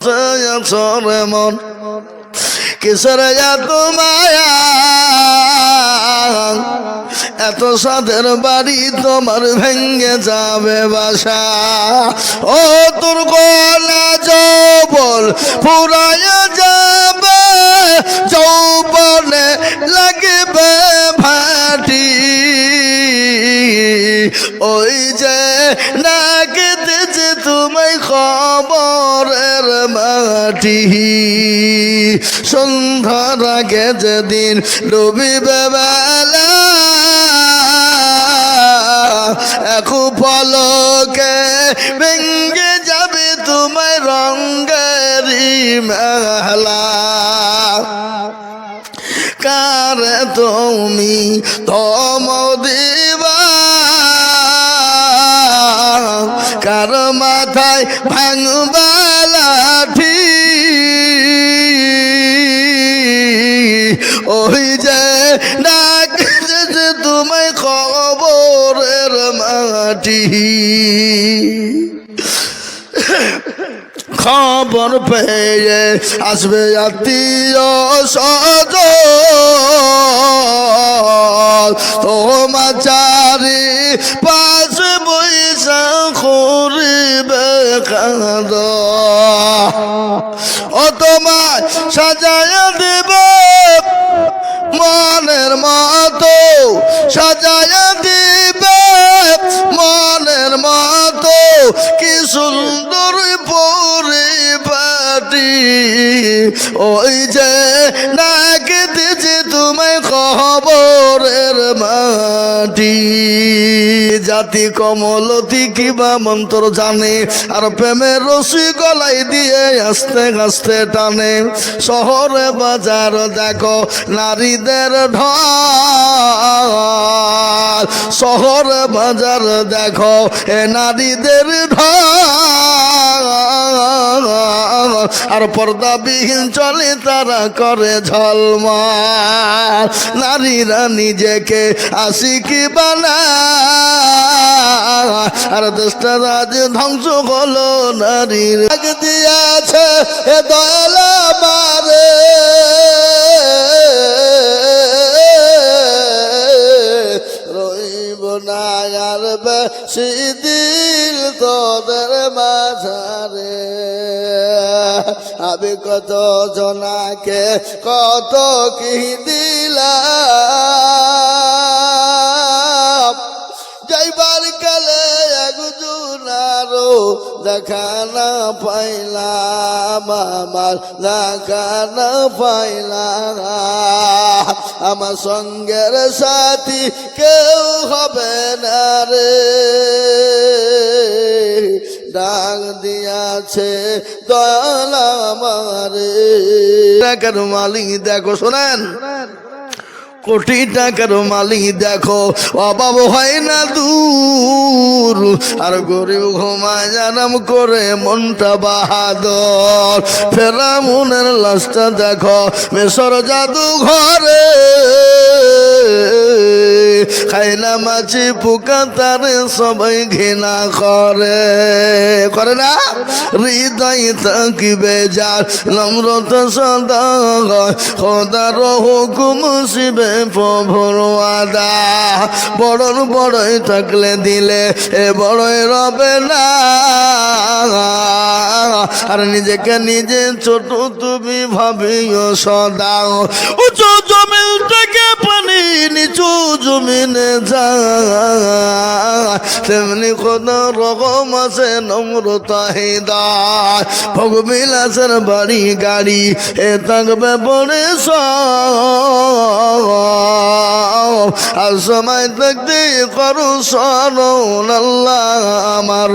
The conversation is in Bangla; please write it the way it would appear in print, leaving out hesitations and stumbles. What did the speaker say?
সরে মন কিসের এত মায়া, এত সাদের বাড়ি তোমার ভেঙ্গে যাবে বাসা। ও তোর গলা যৌবন ফুরাইয়া যাবে, যৌবনে লাগবে ভাটি। ওই যে নাকেতেছে তোমায় খবরের মাটি। সন্ধ্যার আগে যেদিন ডুবিবে বেলা, এক পলকে ভেঙ্গে যাবে তোমায় রঙেরি মেলা। কার তুমি তম দিবা, কার মাথায় ভাঙবা লাঠি। ওই যে ডাকছে তোমায় খবরের মাটি। খবর পেয়ে আসবে আত্মীয় স্বজন, তোমার চারি পাশ বৈশা করিবে কাঁদ। ও তোমায় সাজায় দেব মনের মতো, সাজায় দিবে মনের মতো, কি সুন্দর পরিপাটি। ওই যে নাকি দিছি তোমায় খবরের মাটি। জাতি কমলতি কিবা মন্ত্র জানে, আর প্রেমের রশি গলাই দিয়ে আস্তে আস্তে টানে। শহরে বাজার দেখো নারীদের ঢল, শহরে বাজার দেখো এ নারীদের ঢল। আর পর্দাবিহীন চলে তারা করে ঝলমল। নারীরা নিজেকে আশিকি বানায়, আর দেশটা রাজ ধ্বংস হলো নারীর। দিয়াছে এ দয়াল আমারে, রইব না আর বেশি দিল তোদের মাঝারে। আমি কত জনাকে কত কি দিলাম, যাইবার কালে একজন আরো দেখা না পাইলাম, আমার দেখা না পাইলাম। আমার সঙ্গের সাথী কেউ হবে না রে, ডাক দিয়াছে দয়াল আমারে। টাকার মালিক দেখো, শোনেন, কোটি টাকার মালিক দেখো অভাব হয় না দূর, আর গরিব ঘুমায় আরাম করে মনটা বাহাদুর। ফেরাউনের লাশটা দেখো মিশর জাদু ঘরে, খাইলা মাছি পোকা তারে সবাই ঘৃণা করে, করে না? হৃদয় থাকিবে যার নম্রতা সদা, খোদার হুকুম শিবে প্রভুর ওয়াদা। বড়র বড়ই থাকলে দিলে এ বড়ই রবে না, আর নিজেকে নিজে ছোট তুমি ভাবিও সদা। উঁচু জমিন থেকে পানি নিচু জমিনে যায়, তেমনি কোন রকম আছে নম্রতা হৃদয়। ভোগ বিলাসের বাড়ি গাড়ি এ থাকবে পরে সব, আর সময় থাকতে করু স্মরণ আল্লাহ আমার।